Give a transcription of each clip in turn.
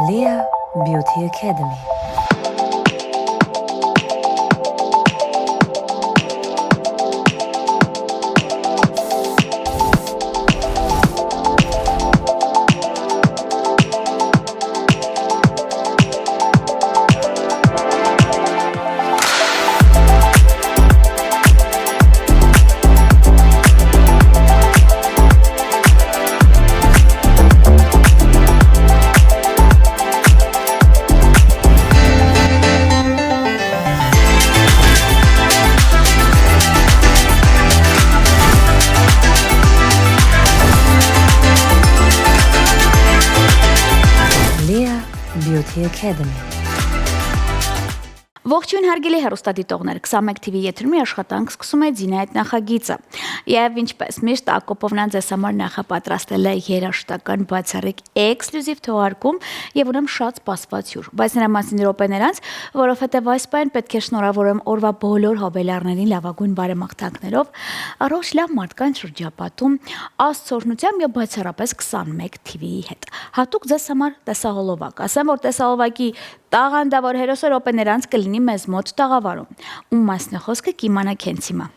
Leah Beauty Academy. Beauty Academy. Ողջույն հարգելի հեռուստադիտողներ, 21 TV եթերում աշխատանք սկսում է Ձինայդ նախագիծը։ Եվ ինչպես միշտ Ակոպովնան ձեզ համար նախապատրաստել է երաժշտական բացառիկ էքսկլյուզիվ թողարկում եւ ուրեմն շատ սպասված հյուր։ Բայց նրա մասին րոպեներ անց, որովհետեւ այս պայն պետք է շնորհավորեմ օրվա բոլոր հոբելարներին լավագույն բարեմաղթանքներով, առողջ լավ մարդկանց շրջապատում, աստծորնությամբ եւ բացառապես 21 TV-ի հետ։ Հատուկ ձեզ համար տեսահոլովակ։ Ասեմ, որ տեսահոլովակի տաղանդավոր հերոսը րոպեներ անց կլինի մեզ մոտ տաղավարում։ Ում մասն է խոսքը կիմանաք հենց հիմա։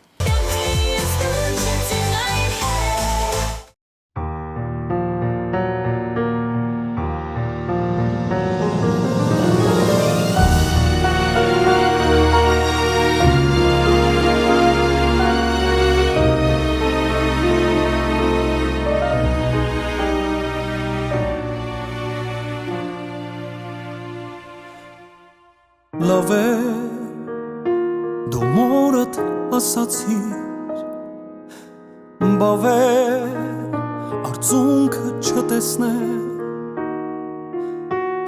Լավ է դու մորդ ասացիր բավ է արցունքը չտեսնել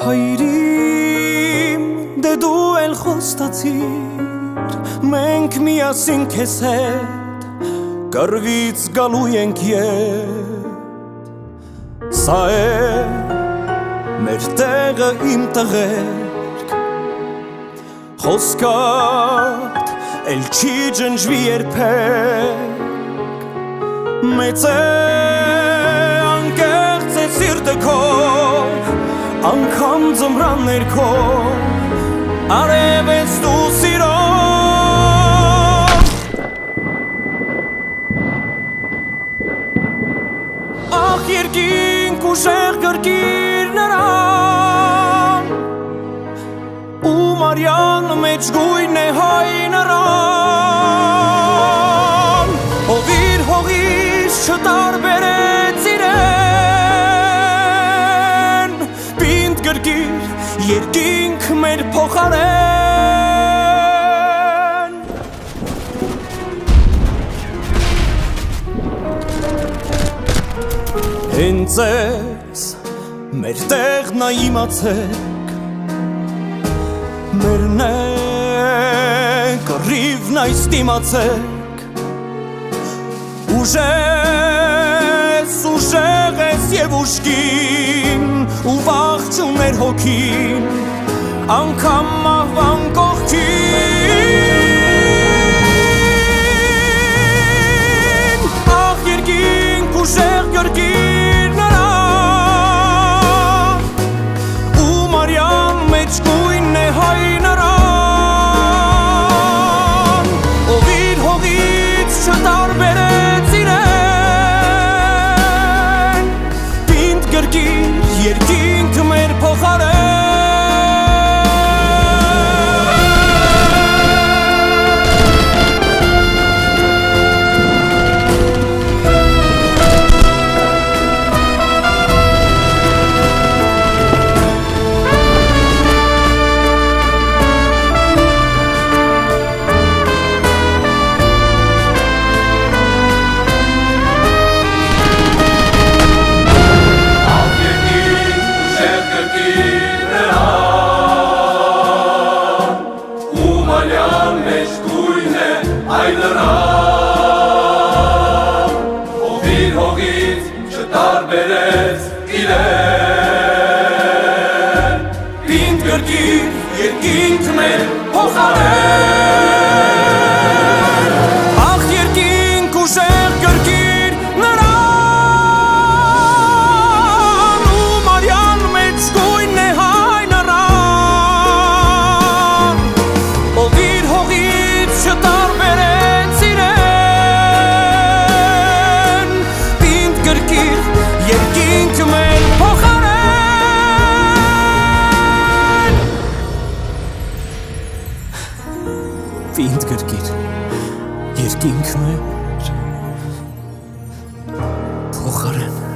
հայրիմ դե դու էլ խոստացիր մենք միասին քեզ հետ կռվից գալու ենք ետ սա է մեր տեղը իմ տղեր Խոսքատ էլ չի ջնջվի երբեք Մեծ է անկեղծ է սիրտը քո Անգամ ձմրաններ քո Արև ես դու սիրով Ախ երկինք ուժեղ գրկիր նրան Մարյան մեջ գույն է հայ նրան Հովիր հողից չտարբերեց իրեն Պինդ գրկիր երկինք մեր փոխարեն Հենց ես մեր տեղն է իմացեք Մերն է կռիվն այս դիմացեք Ուժեղ ես և ուշկին ու վաղ չուներ հոգին Անգամ մահվան կողքին Ախ երկինք ուժեղ գրկիր նրան ու մարյան մեջ գույն է հայ նրան Ովիր հողից չտարբերեց իրեն Պինդ գրկիր երկինք մեր փոխարեն Երկինք մեր փոխարեն Ախ երկինք ուժեղ գրկիր նրան ու մարյան մեջ գույն է հայ փոխարեն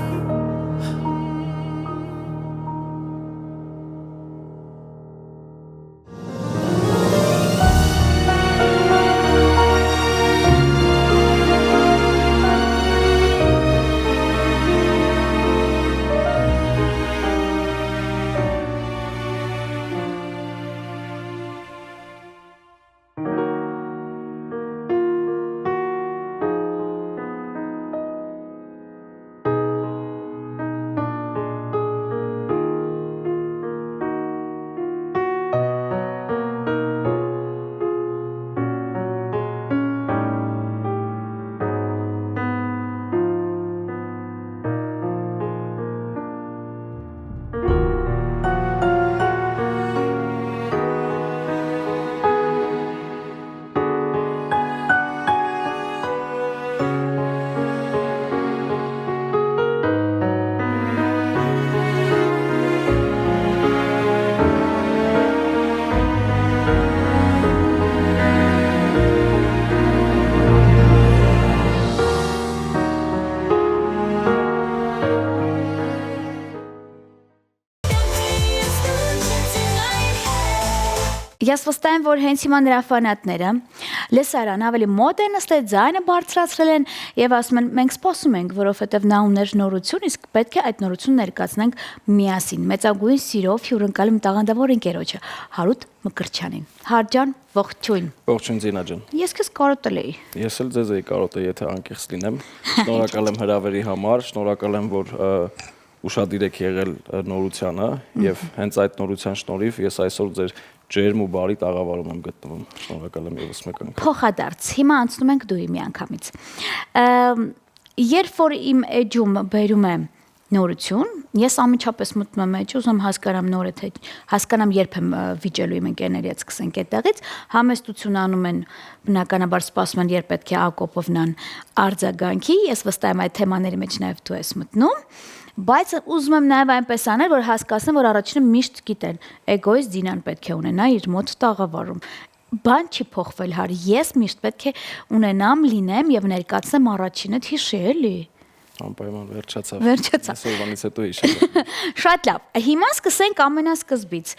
Ես վստահ եմ, որ հենց հիմա նրա ֆանատները լսարան ավելի մոտ են նստել, ձայնը բարձրացրել են եւ ասում են մենք սպասում ենք, որովհետեւ նա ուներ նորություն, իսկ պետք է այդ նորությունը ներկայացնենք միասին։ Մեծագույն սիրով հյուրընկալում տաղանդավոր ընկերոջը Հարութ Մկրտչյանին։ Հարջան, ողջույն։ Ողջույն Զինա ջան։ Ես քեզ կարոտել էի։ Ես էլ ձեզ էի կարոտել, եթե անկեղծ լինեմ։ Շնորհակալ եմ հրավերի համար, շնորհակալ եմ, որ ուշադիր եք եղել նորությանը եւ հենց այդ նորության շնորհիվ ես այսօր ձեր ջերմ ու բարի տաղավարում եմ գտնվում։ Շնորհակալ եմ եւս մեկ անգամ։ Փոխադարձ, հիմա անցնում ենք դուի միանգամից։ Երբ որ իմ էջում բերում եմ նորություն, ես անմիջապես մտնում եմ էջ, ուզում հասկանամ նորը թե հասկանամ երբ եմ վիճելու իմ ընկերների հետ սկսենք այդտեղից, համեստություն անում են, բնականաբար սպասում են, երբ պետք է Ակոպովնան արձագանքի, ես վստահ եմ այդ թեմաների մեջ նաև դու ես մտնում, բայց ուզում եմ նաև այնպես անել, որ հասկացնեմ, որ առաջինը միշտ գիտեն, էգոյս Զինան պետք է ունենա իր մոտ տաղավարում։ Բան չի փոխվել, հարի, ես միշտ պետք է ունենամ, լինեմ եւ ներկայացնեմ առաջինը հիշի, էլի։ Անպայման վերջացավ։ Վերջացավ։ Այսօրվանից հետո հիշել։ Շատ լավ։ Հիմա սկսենք ամենասկզբից։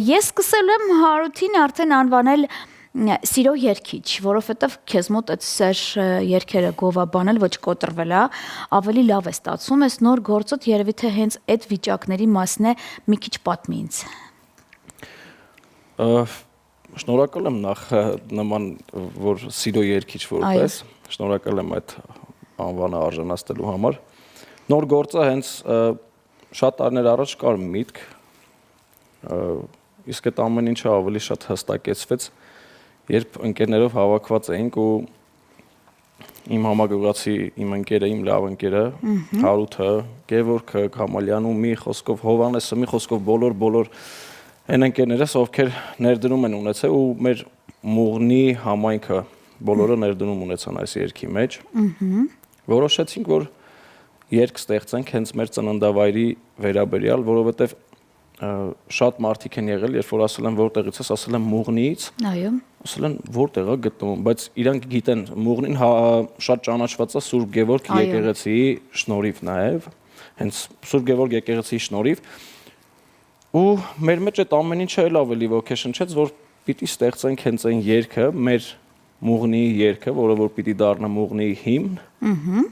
Ես սկսել եմ Հարութին արդեն անվանել սիրո երգիչ, որովհետև քեզ մոտ այդ սեր երգերը գովաբանել ոչ կոտրվել է, ավելի լավ է ստացվում, ես նոր գործոտ երևի թե հենց այդ վիճակների մասն է, մի քիչ պատմի ինձ։ Շնորհակալ եմ նախ նման որ սիրո երգիչ որպես, շնորհակալ եմ այդ անվանը արժանացնելու համար։ Նոր գործը հենց շատ տարիներ առաջ կար միտք, իսկ այդ ամեն ինչը ավելի շատ հստակեցվեց, երբ ընկերներով հավաքված էինք ու իմ համագյուղացի իմ ընկերը, իմ լավ ընկերը, Հարութը, Գևորգը, Քամալյանը, մի խոսքով Հովանեսը, մի խոսքով բոլոր այն ընկերներս, ովքեր ներդրում են ունեցել ու մեր Մուղնի համայնքը բոլորը ներդրում ունեցան այս երգի մեջ։ Որոշեցինք, որ երգ ստեղծենք հենց մեր ծննդավայրի վերաբերյալ, որովհետև շատ մարդիկ են եղել, երբ որ ասել են որտեղից ես, ասել են Մուղնիից։ Այո։ Ասել են որտեղ է գտնվում, բայց իրանք գիտեն Մուղնին շատ ճանաչված է Սուրբ Գևորգ եկեղեցիի շնորհիվ նաև, հենց Սուրբ Գևորգ եկեղեցիի շնորհիվ։ Ու մեր մեջ այդ ամեն ինչը էլ ավելի ոգեշնչեց, որ պիտի ստեղծենք հենց այն երգը, մեր Մուղնիի երգը, որը որ պիտի դառնա Մուղնիի հիմն։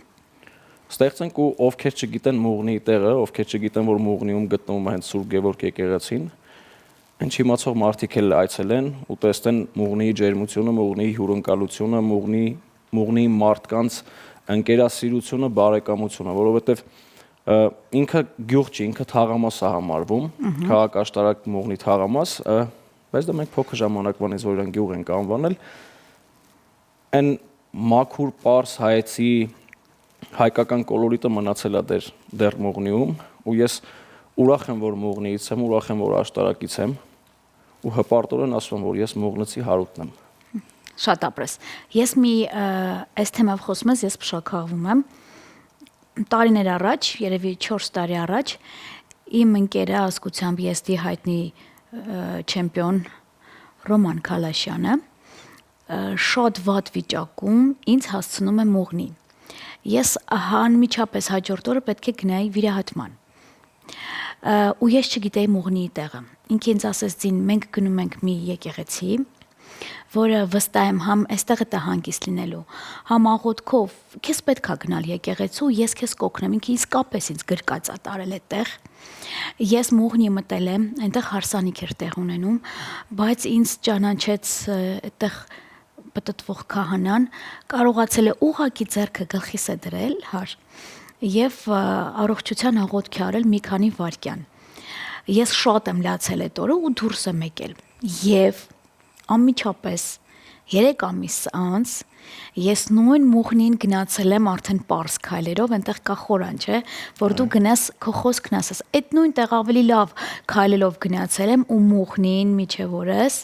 Ստեղծենք ու ովքեր չգիտեն Մուղնիի տեղը, ովքեր չգիտեն, որ Մուղնիում գտնվում է հենց Սուրբ Գևորգ եկեղեցին, հենց իմացող մարդիկ էլ այցելեն ու տեսնեն Մուղնիի ջերմությունը, Մուղնիի հյուրընկալությունը, Մուղնիի մարդկանց ընկերասիրությունը, բարեկամությունը, որովհետև ինքը գյուղ չի, ինքը թաղամաս է համարվում, քաղաքաշտարակ Մուղնի թաղամաս, բայց դա մենք փոքր ժամանակվանից որ իրան գյուղ ենք անվանել, այն մաքուր պարս հայեցի հայկական կոլորիտը մնացել է դեռ Մուղնիում ու ես ուրախ եմ, որ Մուղնիից եմ, ուրախ եմ, որ աշտարակից եմ ու հպարտորեն ասում եմ, որ ես Մուղնիցի Հարութն եմ։ Շատ ապրես։ Ես մի այս թեմով խոսում ես, ես փշաքաղվում եմ։ Տարիներ առաջ, երևի 4 տարի առաջ, իմ ընկերը ազգությամբ ԵՍԴ հայտնի չեմպիոն Ռոման Քալաշյանը շատ վատ վիճակում ինձ հասցնում է Մուղնի։ ես անմիջապես հաջորդ օրը պետք է գնայի վիրահատման։ Ու ես չգիտեի Մուղնիի տեղը։ Ինքը ինձ ասեց «Ձին, մենք գնում ենք մի եկեղեցի, որը վստահ եմ համ այստեղ է հանգիստ լինելու, համ աղոթքով քեզ պետք է գնալ եկեղեցու, ես քեզ կօգնեմ»։ Ինքը իսկապես ինձ գրկած է տարել այդտեղ։ Ես Մուղնի մտել եմ, այնտեղ հարսանիք էր տեղ ունենում, բայց ինձ ճանաչեց այդտեղ պտտվող քահանան, կարողացել է ուղղակի ձեռքը գլխիս է դրել, եւ առողջության աղոթքի արել մի քանի վայրկյան։ Ես շատ եմ լացել այդ օրը ու դուրս եմ եկել։ Եվ անմիջապես 3 ամիս անց ես նույն Մուղնին գնացել եմ արդեն պարզ քայլերով, այնտեղ կա խորան, չէ, որ դու գնաս քո խոսքն ասես։ Այդ նույն տեղ ավելի լավ քայլելով գնացել եմ ու Մուղնին միջև օրս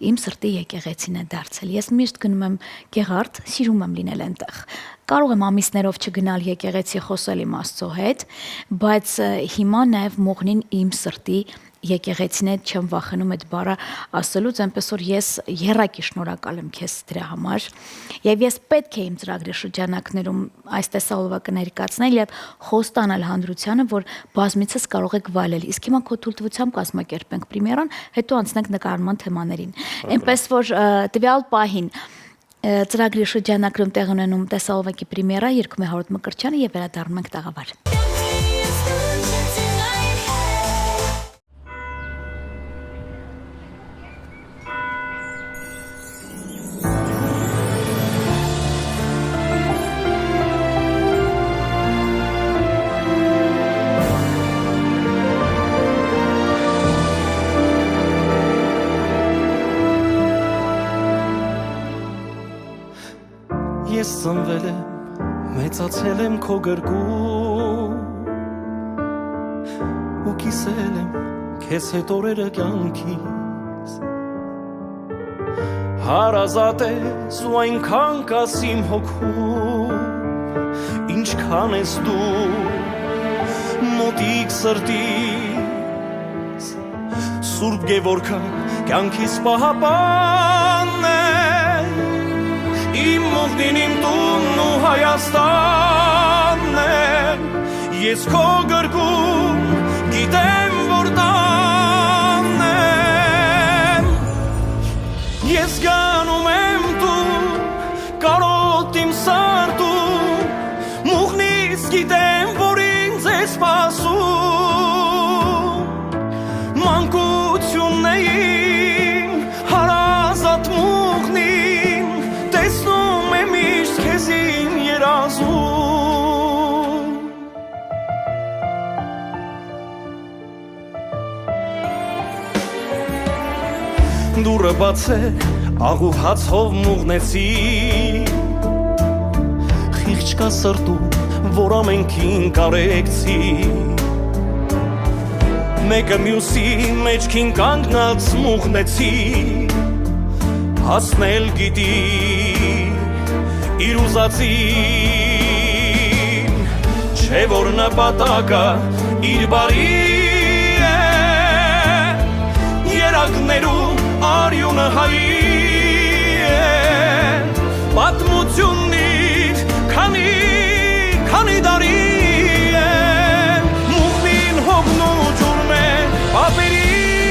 իմ սրտի եկեղեցին է դարձել։ Ես միշտ գնում եմ Գեղարդ, սիրում եմ լինել այնտեղ։ Կարող եմ ամիսներով չգնալ եկեղեցի խոսել իմ Աստծո հետ, բայց հիմա նաև Մուղնին իմ սրտի եկեղեցին է, չեմ վախենում այդ բառը ասելուց, այնպես որ ես եռակի շնորհակալ եմ քեզ դրա համար։ Եվ ես պետք է իմ ծրագրի շրջանակներում այս տեսահոլովակը կներկայացնել եւ խոստանալ հանրությանը, որ բազմիցս կարող եք վայելել։ Իսկ հիմա քո թույլտվությամբ կազմակերպենք պրեմիերան, հետո անցնենք նկարման թեմաներին։ Այնպես որ տվյալ պահին ծրագրի շրջանակներում տեղ ունենում տեսահոլովակի պրեմիերա, երգում է Հարոտ Մկրտչյանը եւ վերադառնում ենք տաղավար։ Ես ծնվել եմ, մեծացել եմ քո գրկում ու կիսել եմ քեզ հետ օրերը կյանքիս հարազատ ես ու այնքան կաս իմ հոգում ինչքան ես դու մոտիկ սրտիս Սուրբ Գևորգը կյանքիս պահապանն է Իմ Մուղնին, իմ տունն ու Հայաստանն է Ես քո գրկում գիտեմ որ տանն եմ Ես գանում եմ տուն կարոտ իմ սրտում Մուղնից գիտեմ որ ինձ է սպասում Մանկությունն է իմ հարազատ Մուղնին Տեսնում եմ իշտ քեզ իմ երազում Դուրը բաց է աղու հացով մուղնեցի Խիղճ կա սրտում որ ամենքին կարեկցի Մեկը մյուսի մեջքին կանգնած մուղնեցի Հասնել գիտի իր ուզածին Չէ որ նպատակը իր բարի է Երակներում արյունը հայի է Պատմությունն իր քանի դարի է Մուղնին հողն ու ջուրն է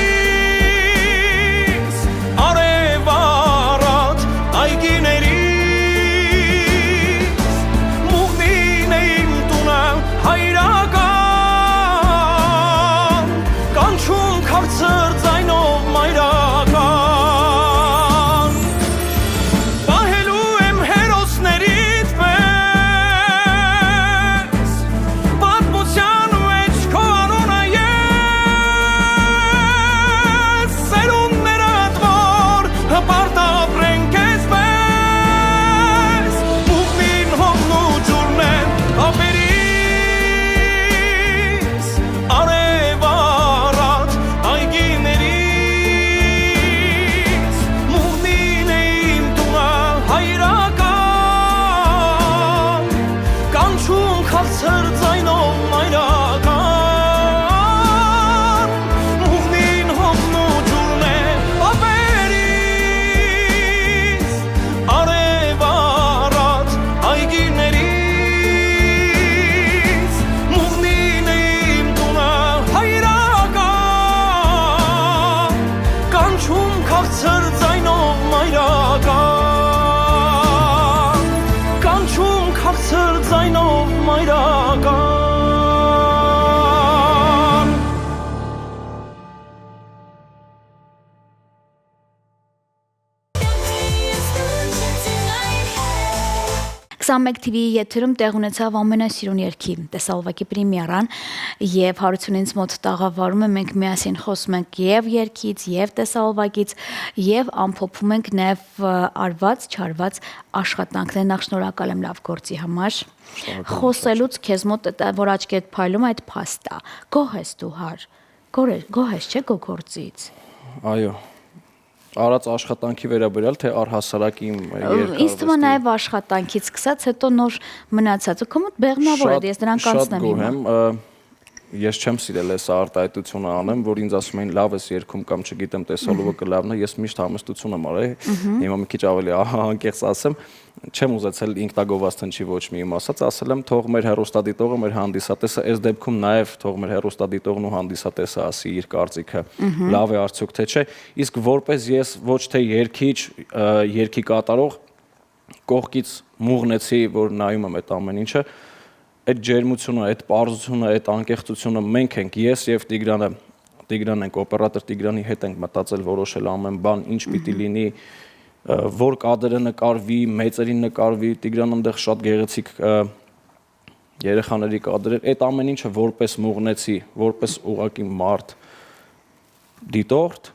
պապերից Արև առատ այգիներից Մուղնին է իմ տունը հայրական Կանչում քաղցր ձայնով մայրական Պահելու եմ հերոսներիդ պես Պատմության մեջ քո անունը ես Սերունդներդ որ հպարտ ապրենք այսպես Մուղնին հողն ու ջուրն է պապերից Արև առատ այգիներից Մուղնին է իմ տունը հայրական Կանչում քաղցր ձայնով մայրական Մուղնին հողն ու ջուրն է պապերից Արև առատ այգիներից 21 TV-ի եթերում տեղ ունեցավ ամենասիրուն երգի տեսահոլովակի պրեմիերան եւ Հարությունից մոտ տաղավարում մենք միասին խոսում ենք եւ երգից, եւ տեսահոլովակից եւ ամփոփում ենք նաեւ արված, չարված աշխատանքներ։ Նախ շնորհակալ եմ լավ գործի համար։ Խոսելուց քեզ մոտ որ աչքեդ փայլում այդ փաստա։ Գոհ ես դու հար։ Գոհ ես չէ գո գործից։ Այո։ Արած աշխատանքի վերաբերյալ թե առհասարակ իմ երկարվեստի։ Ինձ թվում է նաև աշխատանքից սկսած հետո նոր մնացածը քո մոտ բեղմնավոր է, ես դրանք անցնեմ հիմա։ Ես չեմ սիրել այս արտահայտությունը անեմ, որ ինձ ասում էին լավ ես երգում կամ չգիտեմ տեսահոլովակը լավն է, ես միշտ համստություն եմ արել։ Հիմա մի քիչ ավելի անկեղծ ասեմ, չեմ ուզեցել ինքնագովված թնչի ոչ մի իմ ասած, ասել եմ թող մեր հեռուստադիտողը, մեր հանդիսատեսը այս դեպքում նաև թող մեր հեռուստադիտողն ու հանդիսատեսը ասի իր կարծիքը, լավ է արդյոք թե չէ, իսկ որպես ես ոչ թե երգիչ, երգի կատարող կողքից մուղնեցի, որ նայում եմ այդ ամեն ինչը, այդ ջերմությունը, այդ պարզությունը, այդ անկեղծությունը մենք ենք, ես եւ Տիգրան ենք, օպերատոր Տիգրանի հետ ենք մտածել որոշել ամեն բան, ինչ պիտի լինի, որ կադրը նկարվի, մեծերին նկարվի, Տիգրան այնտեղ շատ գեղեցիկ երեխաների կադրեր, այդ ամեն ինչը որպես մուղնեցի, որպես ուղակի մարդ դիտորդ,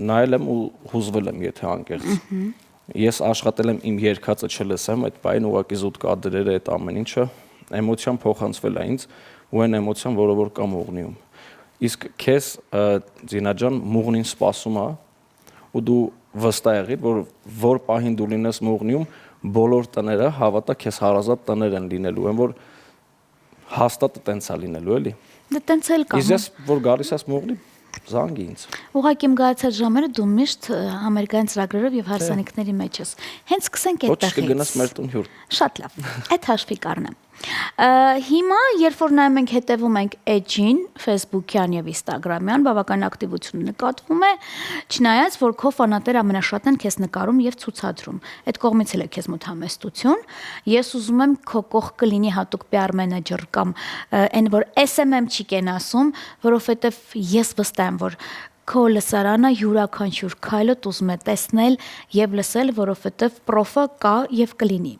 նայել եմ ու հուզվել եմ, եթե անկեղծ։ Ես աշխատել եմ իմ երգածը չլսեմ, այդ բային ուղղակի զուտ կադրերը, այդ ամեն ինչը էմոցիան փոխանցվել է ինձ ու այն էմոցիան, որը որ կա մուղնիում։ Իսկ քեզ Զինա ջան մուղնին սպասում է ու դու վստահ եղիր, որ պահին դու լինես մուղնիում, բոլոր տները հավատա քեզ հարազատ տներ են լինելու, են որ հաստատ տենց է լինելու, էլի։ Դե տենց էլ կա։ Իսկ ես որ գալիս ես մուղնի զանգի ինձ։ Ուղղակի իմ գացած ժամերը դու միշտ համերգային ծրագրերով եւ հարսանիքների մեջ ես։ Հենց սկսենք այդտեղից։ Ոչ կգնաս մեր տուն հյուր։ Շատ լավ։ Այդ հաշվի կառնեմ։ Հիմա, երբ որ նայում ենք, հետևում ենք Edge-ին, Facebook-յան եւ Instagram-յան, բավական ակտիվություն նկատվում է, չնայած որ քո ֆանատները ամենաշատն են քեզ նկարում եւ ցուցադրում։ Այդ կողմից էլ է քեզ մոտ համեստություն։ Ես ուզում եմ քո կողքը լինի հատուկ PR մենեջեր կամ այն որ SMM չի կեն ասում, որովհետեւ ես վստահ եմ, որ քո լսարանը յուրաքանչյուր քայլդ ուզում է տեսնել եւ լսել, որովհետեւ պրոֆը կա եւ կլինի։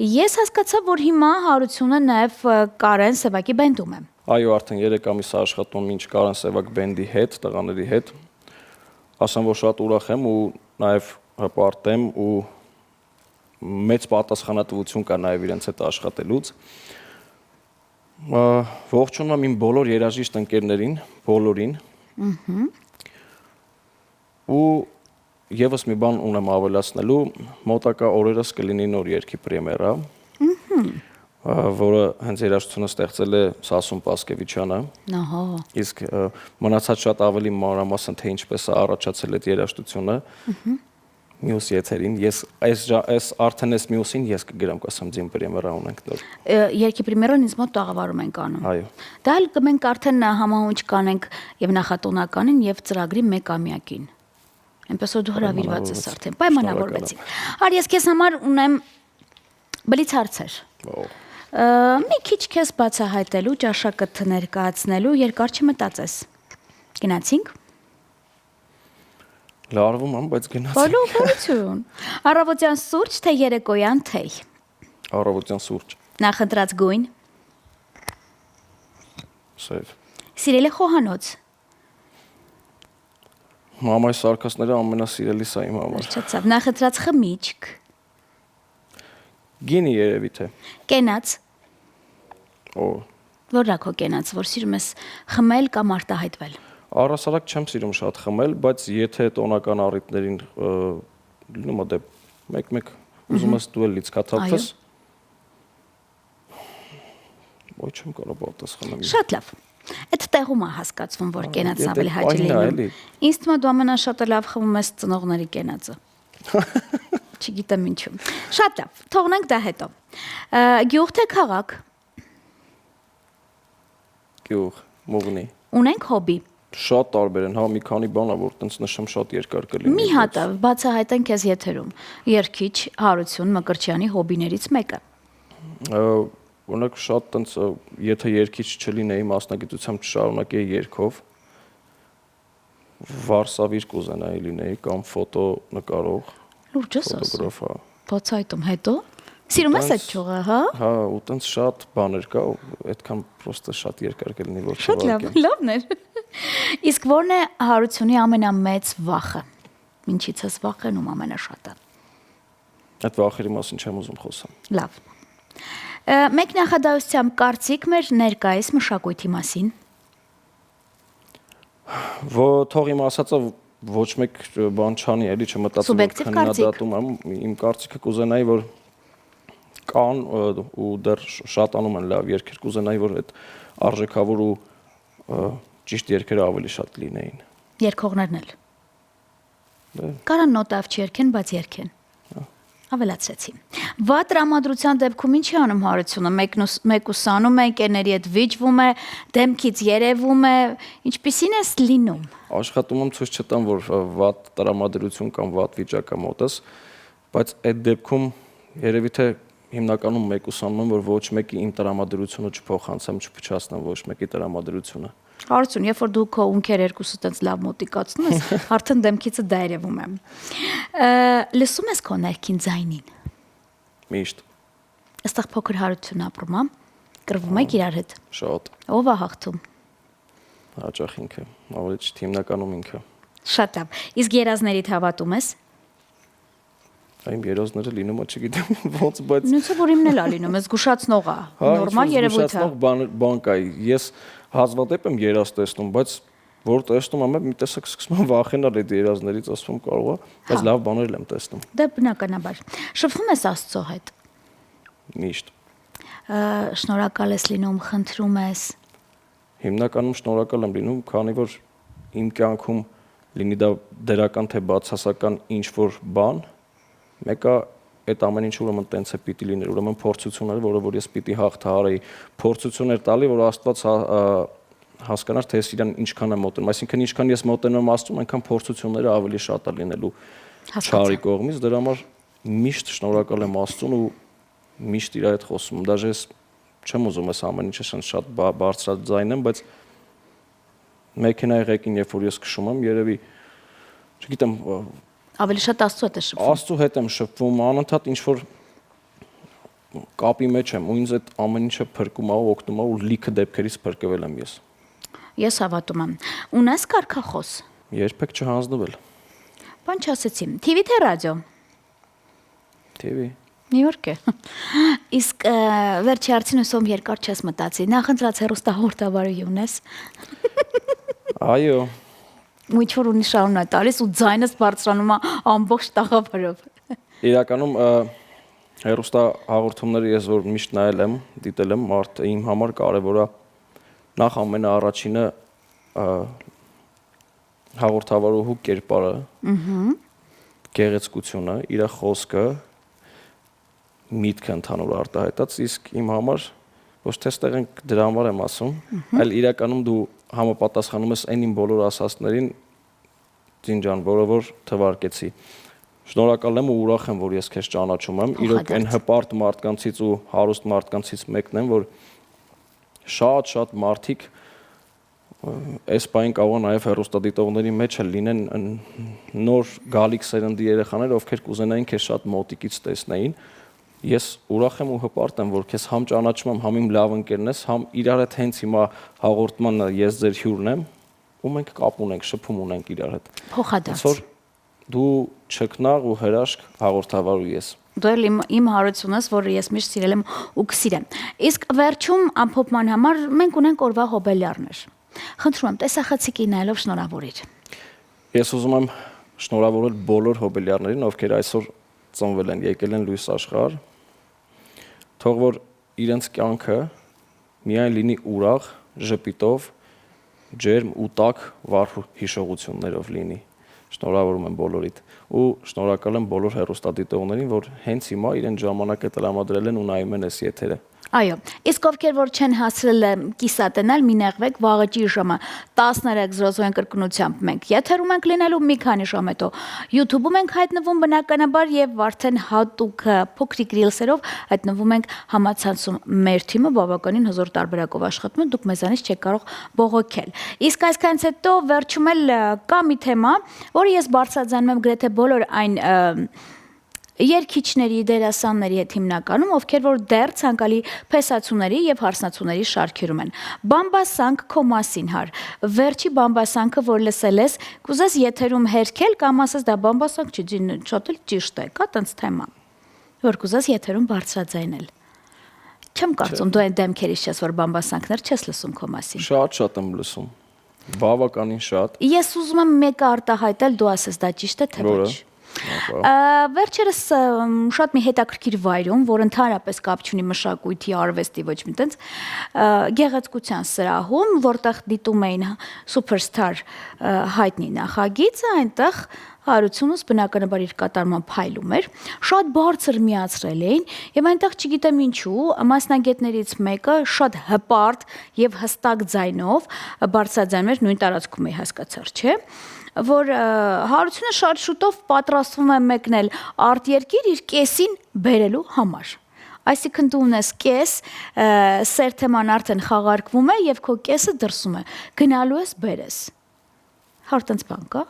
Ես հասկացա, որ հիմա Հարությունը նաև Կարեն Սևակի բենդում է։ Այո, արդեն 3 ամիս աշխատում ինչ Կարեն Սևակ բենդի հետ, տղաների հետ։ Ասեմ, որ շատ ուրախ եմ ու նաև հպարտ եմ ու մեծ պատասխանատվություն կա նաև իրենց հետ աշխատելուց։ Ողջունում եմ իմ բոլոր երաժիշտ ընկերներին, բոլորին։ Ու Եվս մի բան ունեմ ավելացնելու, մոտակա օրերս կլինի նոր երգի պրեմիերա, որը հենց երաժշտությունը ստեղծել է Սասուն Պասկևիչյանը։ Իսկ մնացած շատ ավելի մանրամասն թե ինչպես է առաջացել այդ երաժշտությունը մյուս եթերին, ես արդեն այս մյուսին ես կգրամ, կասեմ ձին պրեմիերա ունենք նոր։ Երգի պրեմիերան ինձ մոտ տաղավարում ենք անում։ Այո։ Դա էլ մենք արդեն համահունչ կանենք եւ նախատոնականին եւ ծրագրի 1-ամյակին։ Այնպես որ դու հրավիրված ես արդեն, պայմանավորվեցինք։ Արի ես քեզ համար ունեմ բլից հարցեր։ Մի քիչ քեզ բացահայտելու, ճաշակդ ներկայացնելու, երկար չմտածես։ Գնացինք։ Լարվում եմ, բայց գնացինք։ Բոլորություն։ Առավոտյան սուրճ թե երեկոյան թեյ։ Առավոտյան սուրճ։ Նախընտրած գույն։ Սև։ Սիրելի խոհանոց։ Մամայի սարքասները ամենասիրելիս է իմ համար։ Չացավ, նախընտրած խմիչք։ Գինի երևի թե։ Կենաց։ Որն է քո կենաց, որ սիրում ես խմել կամ արտահայտվել։ Առհասարակ չեմ սիրում շատ խմել, բայց եթե տոնական առիթներին լինում է դե մեկ-մեկ ուզում ես դու էլ լիցքաթափվես։ Ոչ չեմ կարող պատասխանել։ Շատ լավ։ Այդ տեղում է հասկացվում, որ կենացն ավելի հաճելի է։ Ինձ թվում է դու ամենաշատը լավ խմում ես ծնողների կենացը։ Չգիտեմ ինչու։ Շատ լավ, թողնենք դա հետո։ Գյուղ թե քաղաք։ Գյուղ, մուղնի։ Ունենք հոբի։ Շատ տարբեր են, հա մի քանի բան է, որ տենց նշեմ շատ երկար կլինի։ Մի հատ բացահայտենք քեզ եթերում։ Երգիչ Հարություն Մկրտչյանի հոբիներից մեկը։ Օրինակ շատ տենց եթե երգիչ չլինեի, մասնագիտությամբ չշարունակեի երգով, վարսավիր կուզենայի լինեի կամ ֆոտո նկարող, լուրջ ես ասում։ ֆոտոգրաֆ, հա։ Բացահայտում հետո Սիրում ես այդ ճյուղը, հա։ Հա, ու տենց շատ բաներ կա, այդքան պրոստը շատ երկար կլինի, որ Շատ լավ, լավն էր։ Իսկ ո՞րն է Հարությունի ամենամեծ վախը։ Ինչից ես վախենում ամենաշատը։ Այդ վախերի մասին չեմ ուզում խոսամ։ Լավ։ Մեկ նախադասությամբ կարծիք մեր ներկայիս մշակույթի մասին։ Թող իմ ասածը ոչ մեկ բան չանի, էլի չմտածում որ քննադատում եմ, իմ կարծիքը կուզենայի որ կան ու դեռ շատանում են լավ երգեր, կուզենայի որ այդ արժեքավոր ու ճիշտ երգերը ավելի շատ լինեին։ Երգողներն էլ։ Կարան նոտավ չերքեն, բայց երգեն։ Ավելացրեցի։ Վատ տրամադրության դեպքում ինչ է անում Հարությունը։ Մեկուսանում է, ընկերների հետ վիճվում է, դեմքից երևում է, ինչպիսին է լինում։ Աշխատում եմ ցույց չտամ, որ վատ տրամադրություն կամ վատ վիճակ է մոտս, բայց այդ դեպքում երևի թե հիմնականում մեկուսանում եմ, որ ոչ մեկի իմ տրամադրությունը չփոխանցեմ, չփչացնեմ ոչ մեկի տրամադրությունը։ Հարություն, երբ որ դու քո ունքեր երկուսը տենց լավ մոտիկացնում ես, արդեն դեմքիցը դա երևում է։ Լսում ես քո ներքին ձայնին։ Միշտ։ Այստեղ փոքր Հարություն ապրում է։ Կռվում եք իրար հետ։ Շատ։ Ո՞վ է հաղթում։ Հաճախ ինքը, ավելի ճիշտ հիմնականում ինքը։ Շատ լավ։ Իսկ երազներիդ հավատում ես։ Այն երազները լինում է, չգիտեմ ոնց, բայց Նույնիսկ որ իմն էլ է լինում, ես զգուշացնող է, նորմալ երևույթ է։ Զգուշացնող բան կա։ Ես հազվադեպ եմ երազ տեսնում, բայց որ տեսնում եմ, մի տեսակ սկսում եմ վախենալ այդ երազներից, ասում կարող է, բայց լավ բաներ եմ տեսնում։ Դա բնականաբար։ Շփվում ես Աստծո հետ։ Միշտ։ Շնորհակալ ես լինում, խնդրում ես։ Հիմնականում շնորհակալ եմ լինում, քանի որ իմ կյանքում լինի դա դրական թե բացասական ինչ որ բան, մեկը այդ ամեն ինչ ուրեմն տենց է պիտի լիներ, ուրեմն փորձություններ, որը որ ես պիտի հաղթահարեի, փորձություններ տալի, որ Աստված հասկանար, թե ես իրան ինչքան եմ մոտենում, այսինքն ինչքան ես մոտենում եմ Աստծուն, այնքան փորձությունները ավելի շատ է լինելու չարի կողմից, դրա համար միշտ շնորհակալ եմ Աստծուն ու միշտ իր հետ խոսում եմ, դաժե ես չեմ ուզում ես ամեն ինչը շատ բարձրաձայն եմ, բայց մեքենայի ղեկին երբ որ ես քշում եմ, երևի չգիտեմ Ավելի շատ Աստծո հետ է շփվում։ Աստծո հետ եմ շփվում, անընդհատ ինչ որ կապի մեջ եմ, ու ինձ այդ ամեն ինչը փրկում է, օգնում է ու լիքը դեպքերից փրկվել եմ ես։ Ես հավատում եմ։ Ունես կարգախոս։ Երբեք չհանձնվել։ Բան չասեցի։ TV թե ռադիո։ TV։ Նյույորք է։ Իսկ վերջի հարցին ուսում երկար չես մտածի։ Նախընտրած հեռուստահաղորդավարի ունես։ Այո։ Ու ինչ որ ունի շարունա տալիս ու ձայնս բարձրանում է ամբողջ տաղավարով։ Իրականում հեռուստահաղորդումները ես որ միշտ նայել եմ, դիտել եմ, մարդը իմ համար կարևոր է նախ ամենաառաջինը հաղորդավարուհու կերպարը, գեղեցկությունը, իր խոսքը, միտքը ընդհանուր արտահայտած, իսկ իմ համար ոչ թե ստեղ ենք դրա համար եմ ասում, այլ իրականում դու համապատասխանում ես այն իմ բոլոր ասածներին Ձինջան, որը որ թվարկեցի։ Շնորհակալ եմ ու ուրախ եմ, որ ես քեզ ճանաչում եմ։ Իրոք այն հպարտ մարդկանցից ու հարուստ մարդկանցից մեկն եմ, որ շատ մարդիկ այս բային կարող է նաև հեռուստադիտողների մեջ լինեն նոր գալիք սերնդի երեխաներ, ովքեր կուզենային քեզ շատ մոտիկից տեսնեին։ Ես ուրախ եմ ու հպարտ եմ, որ քեզ համ ճանաչում եմ, համ իմ լավ ընկերն ես, համ իրար հետ հենց հիմա հաղորդման ես ձեր հյուրն եմ, ու մենք կապ ունենք, շփում ունենք իրար հետ։ Փոխադարձ։ Որ դու չքնաղ ու հրաշք հաղորդավար ես։ Դու էլ իմ հարությունն ես, որ ես միշտ սիրել եմ ու կսիրեմ։ Իսկ վերջում ամփոփման համար մենք ունենք օրվա հոբելյարներ։ Խնդրում եմ, տեսախցիկի նայելով շնորհավորիր։ Ես ուզում եմ շնորհավորել բոլոր հոբելյարներին, ովքեր այսօր ծնվել են, եկել են լույս աշխարհ, թող որ իրենց կյանքը միայն լինի ուրախ, ժպիտով, ջերմ ու տաք վառ հիշողություններով լինի։ Շնորհավորում եմ բոլորիդ ու շնորհակալ եմ բոլոր հեռուստադիտողներին, որ հենց հիմա իրեն ժամանակը տրամադրել են ու նայում են այս եթերը։ Այո, իսկ ովքեր որ չեն հասցրել կիսատենալ, մի նեղվեք, վաղը ճիշտ 13:00 կրկնությամբ մենք եթերում ենք լինելու մի քանի ժամ հետո YouTube-ում ենք հայտնվում բնականաբար եւ արդեն հատուկ փոքրիկ ռիլսերով հայտնվում ենք համացանցում։ Մեր թիմը բավականին հզոր տարբերակով աշխատում է, դուք մեզանից չեք կարող բողոքել։ Իսկ այսքանից հետո վերջում էլ կա մի թեմա, որը ես բարձրաձայնում եմ գրեթե բոլոր այն Երկիչների, դերասանների հետ հիմնականում, ովքեր որ դեռ ցանկալի փեսացուների եւ հարսնացուների շարքերում են։ Բամբասանք քո մասին հար։ Վերջի բամբասանքը, որ լսել ես, կուզես եթերում հերքել կամ ասես դա բամբասանք չի, շատ էլ ճիշտ է, կա տենց թեմա։ Որ կուզես եթերում բարձրաձայնել։ Չեմ կարծում դու այն դեմքերից ես, որ բամբասանքներ չես լսում քո մասին։ Շատ եմ լսում։ Բավականին շատ։ Ես ուզում եմ մեկը արտահայտել, դու ասես դա ճիշտ է թե ոչ։ Վերջերս շատ մի հետաքրքիր վայրում, որ ընդհանրապես կապ չունի մշակույթի, արվեստի, ոչ մի տենց, գեղեցկության սրահում, որտեղ դիտում էին Superstar հայտնի նախագիծը, այնտեղ Հարությունս բնականաբար իր կատարման փայլում էր, շատ բարձր միացրել էին եւ այնտեղ չգիտեմ ինչու մասնագետներից մեկը շատ հպարտ եւ հստակ ձայնով բարձրաձայնում էր նույն տարածքում է հասկացար, չէ՞, որ Հարությունը շատ շուտով պատրաստվում է մեկնել արտերկիր իր կեսին բերելու համար։ Այսինքն դու ունես կես, սեր թեման արդեն խաղարկվում է եւ քո կեսը դրսում է։ Գնալու ես բերես։ Հարտենց բան կա։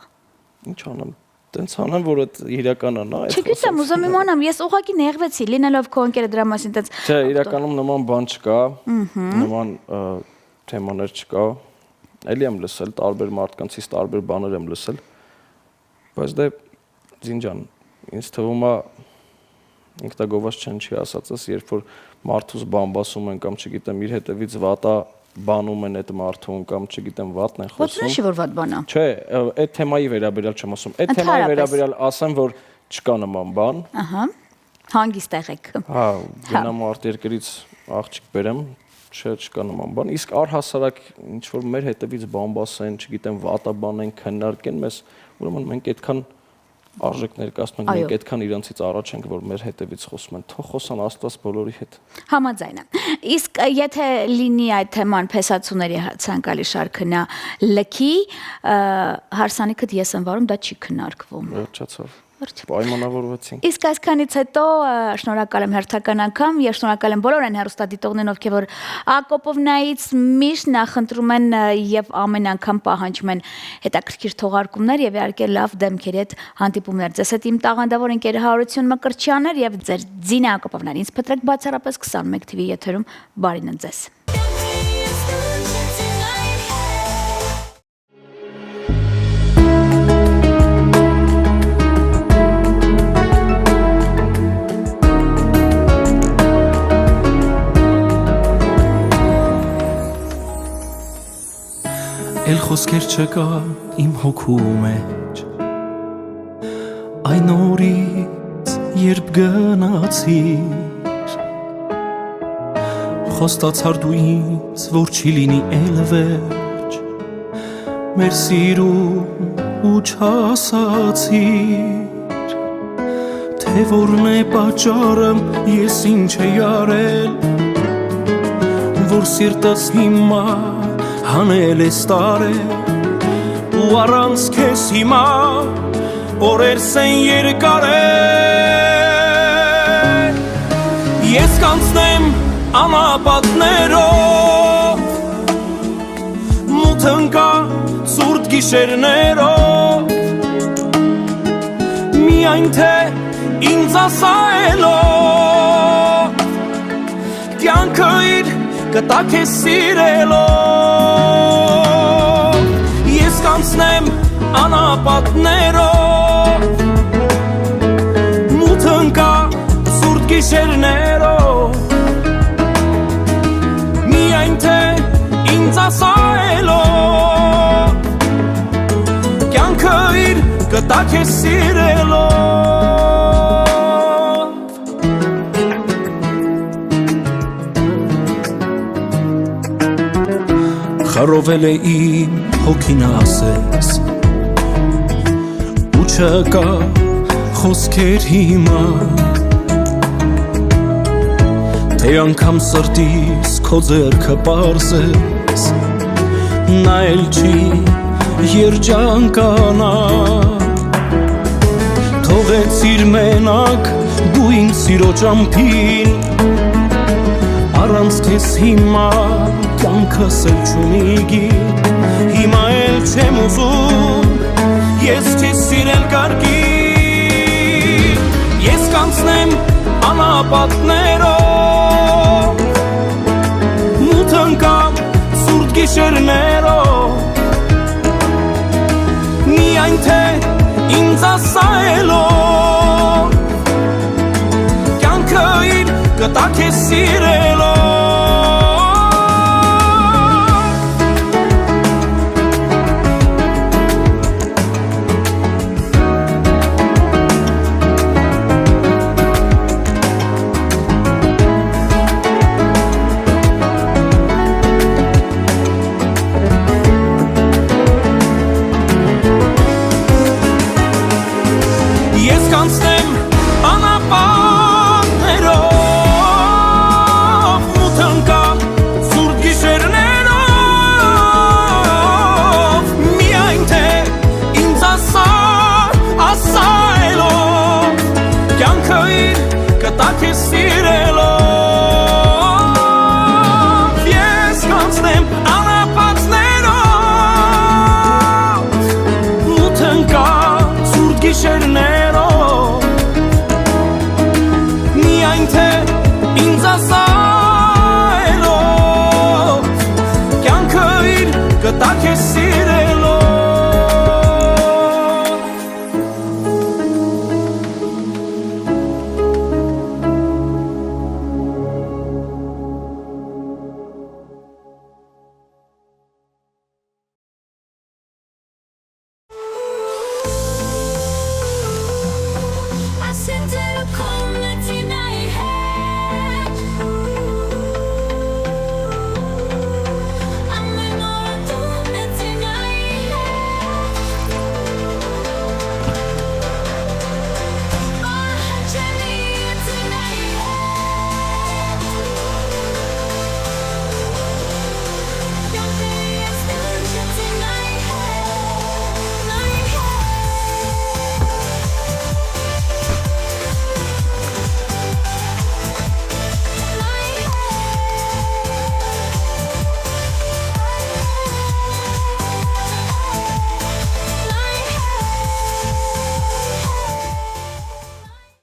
Ինչ անեմ։ Տենց անեմ, որ այդ իրականն է, այդ։ Չգիտեմ, ուզում իմանամ, ես ուղղակի նեղվեցի, լինելով քո ընկերը դրա մասին տենց։ Չէ, իրականում նման բան չկա, նման թեմաներ չկա։ Էլի եմ լսել, տարբեր մարդկանցից տարբեր բաներ եմ լսել, բայց դե Զինջան, ինձ թվում է ինքնագովաս չեն չի ասածս, երբ որ մարդուս բամբասում են կամ չգիտեմ իր հետևից վատա բանում են այդ մարդուն կամ չգիտեմ վատն են խոսում։ Ոչ նշի որ վատ բան է։ Չէ, այդ թեմայի վերաբերյալ չեմ ասում։ Այդ թեմայի վերաբերյալ ասեմ, որ չկա նման բան։ Ահա։ Հանգիստ եղեք։ Հա, գնամ արտերկրից աղջիկ բերեմ, չկա նման բան։ Իսկ առհասարակ ինչ որ մեր հետևից բամբասեն, չգիտեմ, վատա բան են քննարկեն մեզ, ուրեմն մենք այդքան արժեք ներկայացնում ենք, մենք այդքան իրանցից առաջ ենք, որ մեր հետևից խոսում են, թող խոսան Աստված բոլորի հետ։ Համաձայն եմ։ Իսկ եթե լինի այդ թեման փեսացուների ցանկալի շարքնա լքի, հարսանիքդ ես եմ վարում, դա չի քննարկվում։ Վերջացավ։ Պայմանավորվեցինք։ Իսկ այսքանից հետո շնորհակալ եմ հերթական անգամ եւ շնորհակալ եմ բոլոր այն հեռուստադիտողներին, ովքեր որ Ակոպովնայից միշտ նախընտրում են եւ ամեն անգամ պահանջում են հետաքրքիր թողարկումներ եւ իհարկե լավ դեմքերի հետ հանդիպումներ։ Ձեզ հետ իմ տաղանդավոր ընկեր Հարություն Մկրտչյանն էր եւ ձեր Զինա Ակոպովնան։ Ինձ փտրեք բացառապես 21 TV եթերում։ Բարին ձեզ։ Էլ խոսքեր չկա իմ հոգու մեջ Այն օրից երբ գնացիր Խոստացար դու ինձ որ չի լինի էլ վերջ Մեր սիրում ու չասացիր Թե որն է պատճառը ես ինչ էի արել Որ սիրտս հիմա հանել ես տարել ու առանց քեզ հիմա օրերս են երկարել Ես կանցնեմ անապատներով մութ ընկա ցուրտ գիշերներով միայն թե ինձ ասայելով կյանքը իր կտա քեզ սիրելով Ես կանցնեմ անապատներով մութ ընկա ցուրտ գիշերներով միայն թե ինձ ասայելով կյանքը իր կտա քեզ սիրելով Խռովել է իմ հոգին ասես ու չկա խոսքեր հիմա Թե անգամ սրտիս քո ձեռքը պարզես նա էլ չի երջանկանա Թողեցիր մենակ դու ինձ սիրո ճամփին Առանց քեզ հիմա կյանքս էլ չունի գին Հիմա էլ չեմ ուզում ես քեզ սիրել կարգին Ես շաբաթներով Մութ ընկամ սուրտ գիշերներով Միայն թե ինձ ասայելով Կյանքը իր կտա քեզ սիրելով